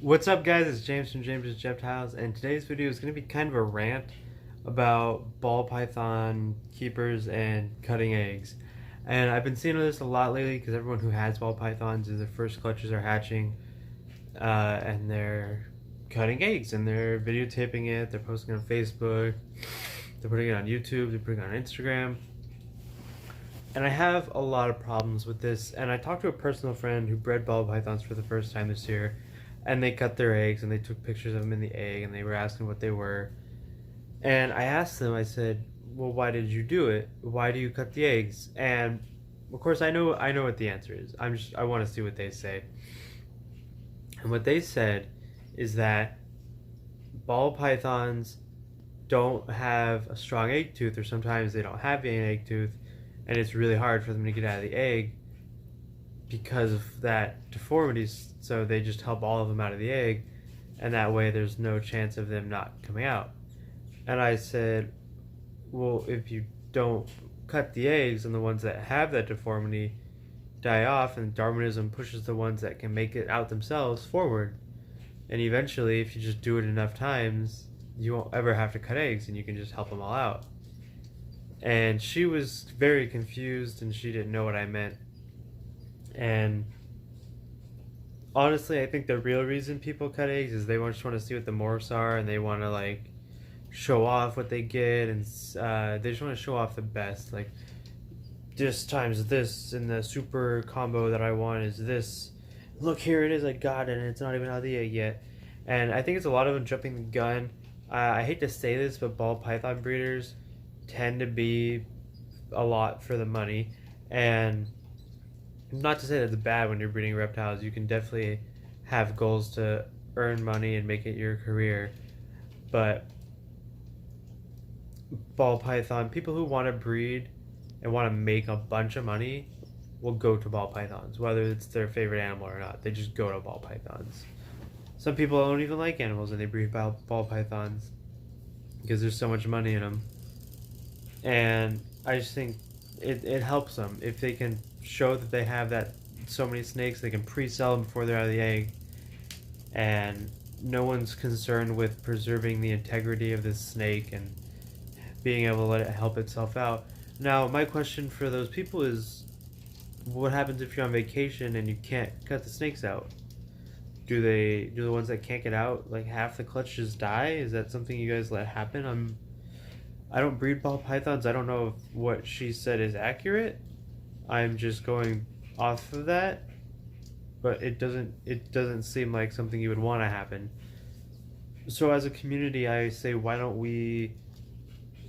What's up, guys? It's James from James's Reptiles, and today's video is going to be kind of a rant about ball python keepers and cutting eggs. And I've been seeing this a lot lately because everyone who has ball pythons is their first clutches are hatching, and they're cutting eggs and they're videotaping it. They're posting it on Facebook, they're putting it on YouTube, they're putting it on Instagram. And I have a lot of problems with this. And I talked to a personal friend who bred ball pythons for the first time this year, and they cut their eggs and they took pictures of them in the egg and they were asking what they were. And I asked them, I said, well, why did you do it? Why do you cut the eggs? And of course I know what the answer is. I want to see what they say. And what they said is that ball pythons don't have a strong egg tooth, or sometimes they don't have an egg tooth, and it's really hard for them to get out of the egg because of that deformities. So they just help all of them out of the egg, and that way there's no chance of them not coming out. And I said, well, if you don't cut the eggs and the ones that have that deformity die off, and Darwinism pushes the ones that can make it out themselves forward, and eventually if you just do it enough times you won't ever have to cut eggs and you can just help them all out. And she was very confused and she didn't know what I meant. And honestly, I think the real reason people cut eggs is they just want to see what the morphs are, and they want to like show off what they get, and they just want to show off the best. Like, this times this, and the super combo that I want is this. Look, here it is, I got it, and it's not even out of the egg yet. And I think it's a lot of them jumping the gun. I hate to say this, but ball python breeders tend to be a lot for the money. And not to say that it's bad when you're breeding reptiles. You can definitely have goals to earn money and make it your career. But ball python, people who want to breed and want to make a bunch of money will go to ball pythons, whether it's their favorite animal or not. They just go to ball pythons. Some people don't even like animals and they breed ball pythons because there's so much money in them. And I just think it helps them if they can show that they have that so many snakes. They can pre-sell them before they're out of the egg, and no one's concerned with preserving the integrity of this snake and being able to let it help itself out. Now, my question for those people is, what happens if you're on vacation and you can't cut the snakes out? Do the ones that can't get out, like half the clutch, just die? Is that something you guys let happen? I don't breed ball pythons. I don't know if what she said is accurate. I'm just going off of that, but it doesn't seem like something you would want to happen. So as a community, I say, why don't we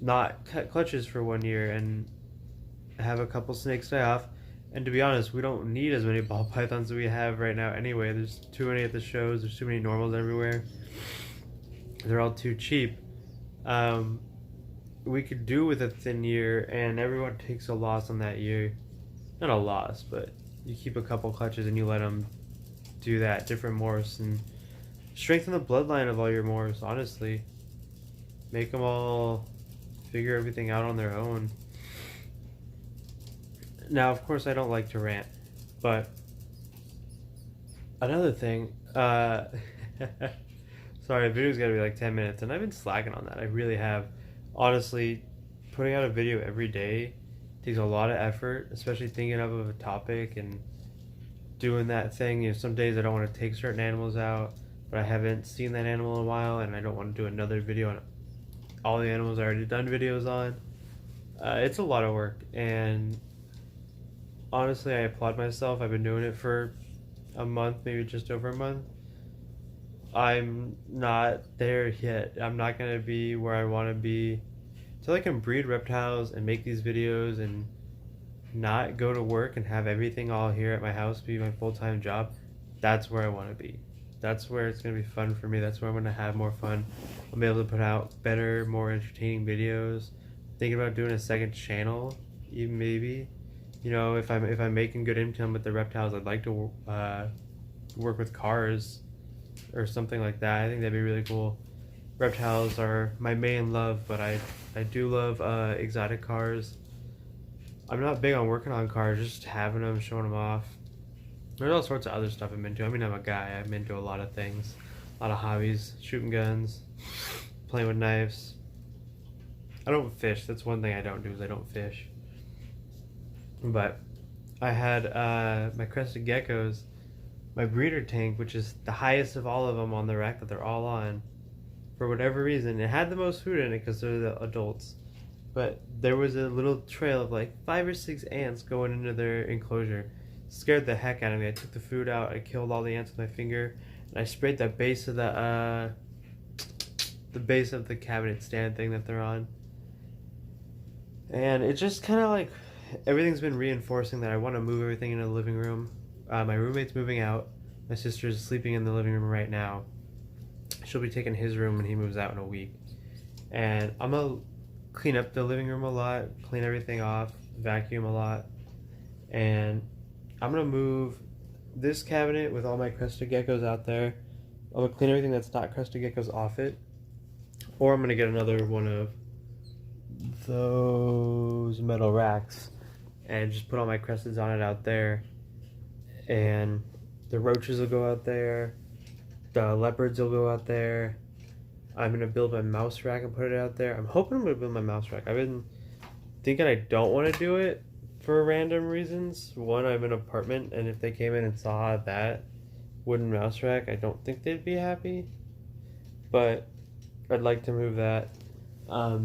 not cut clutches for 1 year and have a couple snakes die off? And to be honest, we don't need as many ball pythons as we have right now anyway. There's too many at the shows. There's too many normals everywhere. They're all too cheap. We could do with a thin year, and everyone takes a loss on that year. Not a loss, but you keep a couple clutches and you let them do that, different morphs, and strengthen the bloodline of all your morphs, honestly. Make them all figure everything out on their own. Now, of course, I don't like to rant, but another thing, sorry, the video's gotta be like 10 minutes, and I've been slacking on that. I really have. Honestly, putting out a video every day takes a lot of effort, especially thinking of a topic and doing that thing. You know, some days I don't want to take certain animals out, but I haven't seen that animal in a while, and I don't want to do another video on all the animals I already done videos on. It's a lot of work, and honestly, I applaud myself. I've been doing it for a month, maybe just over a month. I'm not there yet. I'm not going to be where I want to be till I can breed reptiles and make these videos and not go to work and have everything all here at my house be my full-time job. That's where I want to be. That's where it's going to be fun for me. That's where I'm going to have more fun. I'll be able to put out better, more entertaining videos. Thinking about doing a second channel, even maybe. You know, if I'm making good income with the reptiles, I'd like to work with cars or something like that. I think that'd be really cool. Reptiles are my main love, but I do love exotic cars. I'm not big on working on cars, just having them, showing them off. There's all sorts of other stuff I'm into. I mean, I'm a guy. I'm into a lot of things, a lot of hobbies, shooting guns, playing with knives. I don't fish. That's one thing I don't do is I don't fish. But I had my crested geckos, my breeder tank, which is the highest of all of them on the rack that they're all on. For whatever reason, it had the most food in it because they're the adults. But there was a little trail of like 5 or 6 ants going into their enclosure. Scared the heck out of me. I took the food out. I killed all the ants with my finger, and I sprayed the base of the base of the cabinet stand thing that they're on. And it just kind of like everything's been reinforcing that I want to move everything into the living room. My roommate's moving out. My sister's sleeping in the living room right now. She'll be taking his room when he moves out in a week. And I'm gonna clean up the living room a lot, clean everything off, vacuum a lot, and I'm gonna move this cabinet with all my crested geckos out there. I'm gonna clean everything that's not crested geckos off it, or I'm gonna get another one of those metal racks and just put all my cresteds on it out there, and the roaches will go out there, the leopards will go out there. I'm gonna build my mouse rack and put it out there. I'm hoping I'm gonna build my mouse rack. I've been thinking I don't want to do it for random reasons. One, I'm in an apartment, and if they came in and saw that wooden mouse rack, I don't think they'd be happy. But I'd like to move that.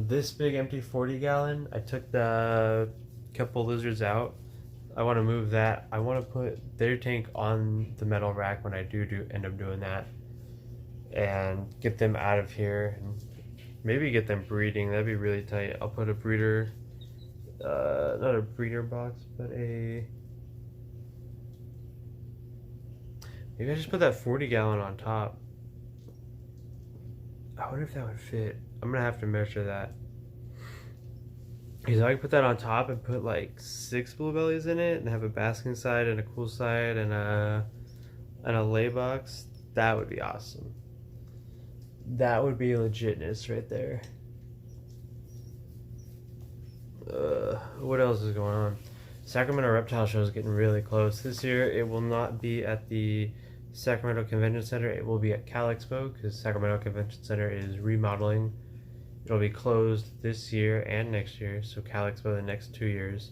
This big empty 40-gallon, I took the couple lizards out. I want to move that. I want to put their tank on the metal rack when I do end up doing that, and get them out of here and maybe get them breeding. That'd be really tight. I'll put a breeder, not a breeder box, but maybe I just put that 40-gallon on top. I wonder if that would fit. I'm gonna have to measure that. Because I can put that on top and put like 6 bluebellies in it and have a basking side and a cool side and a lay box. That would be awesome. That would be legitness right there. What else is going on? Sacramento Reptile Show is getting really close. This year it will not be at the Sacramento Convention Center. It will be at Cal Expo because Sacramento Convention Center is remodeling. It'll be closed this year and next year, so Cal Expo the next 2 years,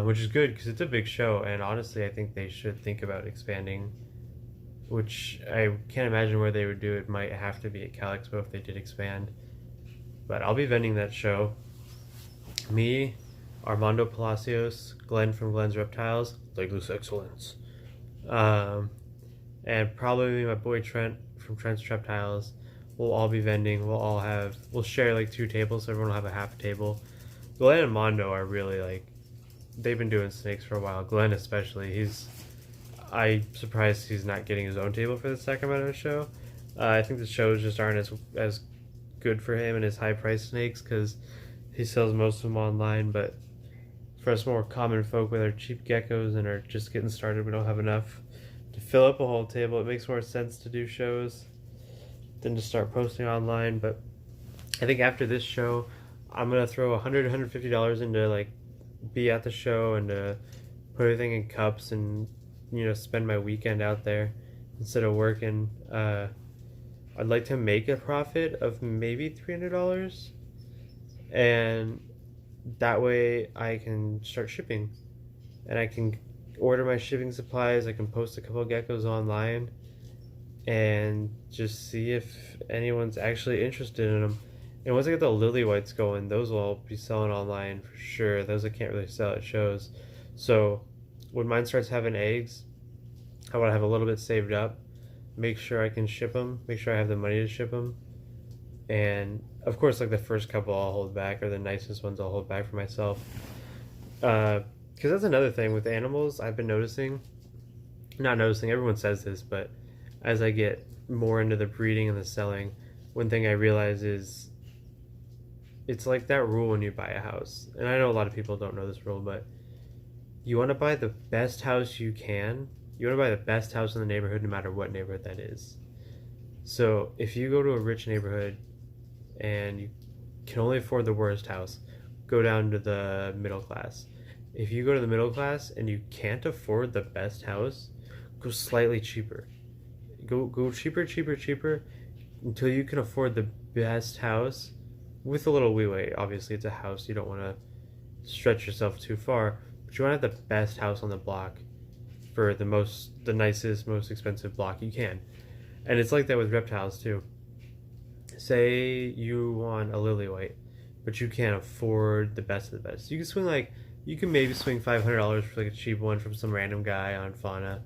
which is good because it's a big show, and honestly I think they should think about expanding, which I can't imagine where they would do. It might have to be at Cal Expo if they did expand, but I'll be vending that show. Me, Armando Palacios, Glenn from Glenn's Reptiles, Legless Excellence, and probably my boy Trent from Trent's Reptiles. We'll all be vending. We'll share like 2 tables, so everyone will have a half table. Glenn and Mondo are really like, they've been doing snakes for a while. Glenn especially, I'm surprised he's not getting his own table for the Sacramento show. I think the shows just aren't as good for him and his high price snakes because he sells most of them online, but for us more common folk with our cheap geckos and are just getting started, we don't have enough to fill up a whole table. It makes more sense to do shows than to start posting online. But I think after this show, I'm gonna throw $100, $150 into like be at the show and put everything in cups and spend my weekend out there instead of working. I'd like to make a profit of maybe $300, and that way I can start shipping, and I can order my shipping supplies. I can post a couple of geckos online and just see if anyone's actually interested in them. And once I get the lily whites going, those will all be selling online for sure. Those I can't really sell at shows. So when mine starts having eggs, I want to have a little bit saved up, make sure I can ship them, make sure I have the money to ship them. And of course, like the first couple I'll hold back, or the nicest ones I'll hold back for myself. Because that's another thing with animals I've been noticing. Not noticing, everyone says this, but as I get more into the breeding and the selling, one thing I realize is it's like that rule when you buy a house. And I know a lot of people don't know this rule, but you want to buy the best house you can. You want to buy the best house in the neighborhood, no matter what neighborhood that is. So if you go to a rich neighborhood and you can only afford the worst house, go down to the middle class. If you go to the middle class and you can't afford the best house, go slightly cheaper. Go cheaper until you can afford the best house with a little leeway. Obviously, it's a house. You don't want to stretch yourself too far, but you want to have the best house on the block for the nicest, most expensive block you can. And it's like that with reptiles too. Say you want a lily white, but you can't afford the best of the best. You can maybe swing $500 for like a cheap one from some random guy on Fauna,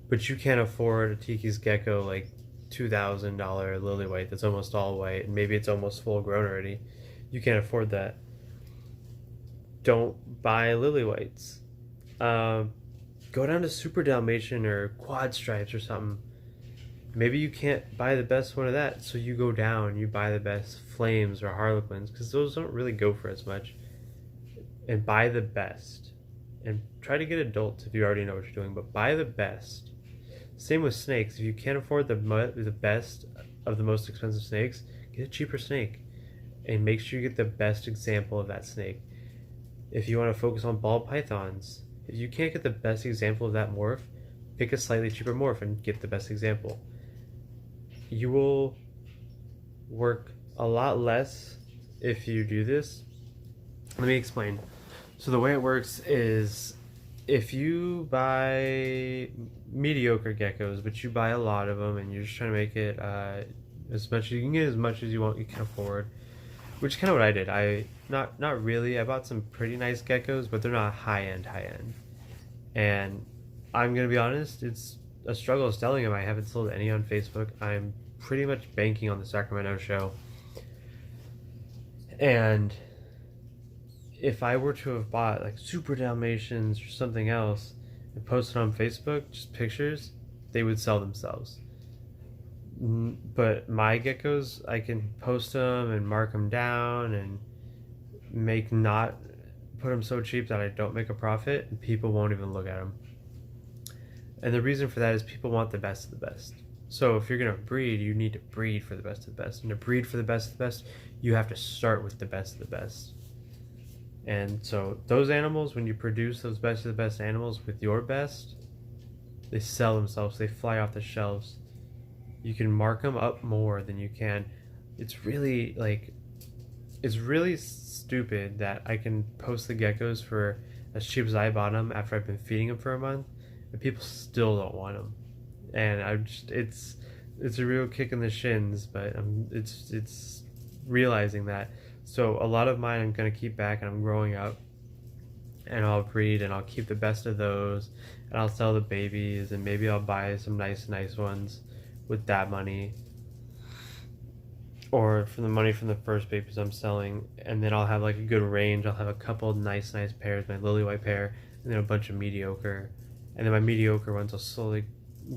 but you can't afford a Tiki's gecko like $2,000 lily white that's almost all white, and maybe it's almost full grown already. You can't afford that. Don't buy lily whites. Go down to Super Dalmatian or Quad Stripes or something. Maybe you can't buy the best one of that, so you go down, you buy the best Flames or Harlequins, because those don't really go for as much. And buy the best. And try to get adults if you already know what you're doing, but buy the best. Same with snakes. If you can't afford the best of the most expensive snakes, get a cheaper snake. And make sure you get the best example of that snake. If you want to focus on ball pythons, if you can't get the best example of that morph, pick a slightly cheaper morph and get the best example. You will work a lot less if you do this. Let me explain. So the way it works is if you buy mediocre geckos, but you buy a lot of them and you're just trying to make it as much, you can get as much as you can afford, which is kind of what I did. Not really. I bought some pretty nice geckos, but they're not high end. And I'm gonna be honest, it's a struggle selling them. I haven't sold any on Facebook. I'm pretty much banking on the Sacramento show. And if I were to have bought like Super Dalmatians or something else and posted on Facebook, just pictures, they would sell themselves. But my geckos, I can post them and mark them down and put them so cheap that I don't make a profit, and people won't even look at them. And the reason for that is people want the best of the best. So if you're going to breed, you need to breed for the best of the best. And to breed for the best of the best, you have to start with the best of the best. And so those animals, when you produce those best of the best animals with your best, they sell themselves. They fly off the shelves. You can mark them up more than you can. It's really stupid that I can post the geckos for as cheap as I bought them after I've been feeding them for a month, and people still don't want them. And it's a real kick in the shins, but it's realizing that. So a lot of mine I'm gonna keep back, and I'm growing up, and I'll breed, and I'll keep the best of those, and I'll sell the babies, and maybe I'll buy some nice ones with that money, or from the money from the first babies I'm selling, and then I'll have like a good range. I'll have a couple of nice pairs, my lily white pair, and then a bunch of mediocre, and then my mediocre ones will slowly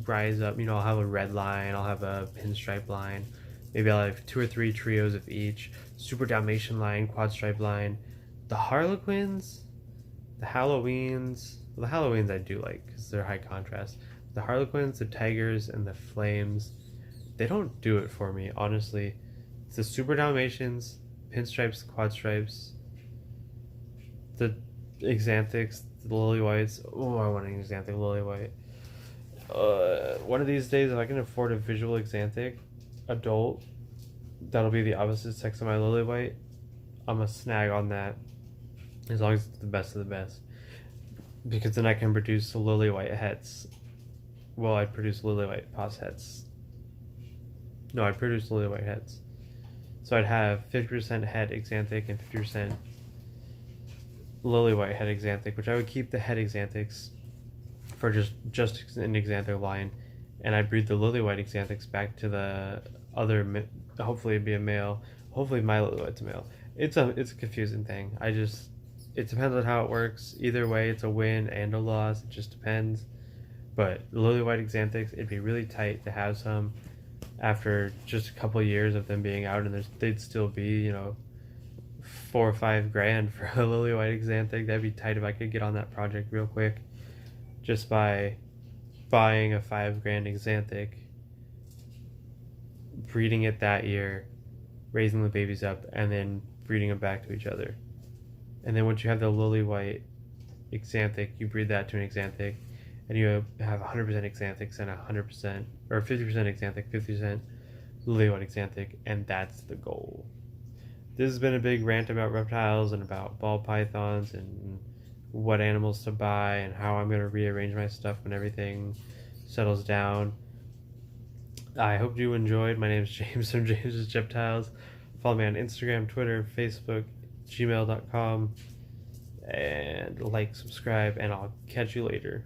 rise up. I'll have a red line, I'll have a pinstripe line, maybe I'll have 2 or 3 trios of each, Super Dalmatian line, quad stripe line, the Harlequins, the Halloweens. Well, the Halloweens I do like because they're high contrast. The Harlequins, the Tigers, and the Flames, they don't do it for me, honestly. It's the Super Dalmatians, pinstripes, quad stripes, the Exanthics, the lily whites. Oh, I want an Exanthic lily white. One of these days, if I can afford a visual Exanthic adult, that'll be the opposite sex of my lily white. I'm a snag on that, as long as it's the best of the best, because then I can produce the lily white hets. Well, I'd produce lily white pos hets. No, I'd produce lily white hets. So I'd have 50% het Exanthic and 50% lily white het Exanthic, which I would keep the het Exanthics for just an Exanthic line, and I'd breed the lily white Exanthics back to the other. Hopefully it'd be a male. Hopefully my lily white's a male. It's a confusing thing. It depends on how it works. Either way, it's a win and a loss. It just depends. But lily white Exanthics, it'd be really tight to have some after just a couple of years of them being out, and they'd still be, $4 or $5 grand for a lily white Exanthic. That'd be tight if I could get on that project real quick, just by buying a $5 grand Exanthic, breeding it that year, raising the babies up, and then breeding them back to each other. And then once you have the lily white Exanthic, you breed that to an Exanthic, and you have 100% xanthics and 100% or 50% xanthic, 50% lily-white xanthic, and that's the goal. This has been a big rant about reptiles and about ball pythons and what animals to buy and how I'm going to rearrange my stuff when everything settles down. I hope you enjoyed. My name is James from James's Reptiles. Follow me on Instagram, Twitter, Facebook, gmail.com, and like, subscribe, and I'll catch you later.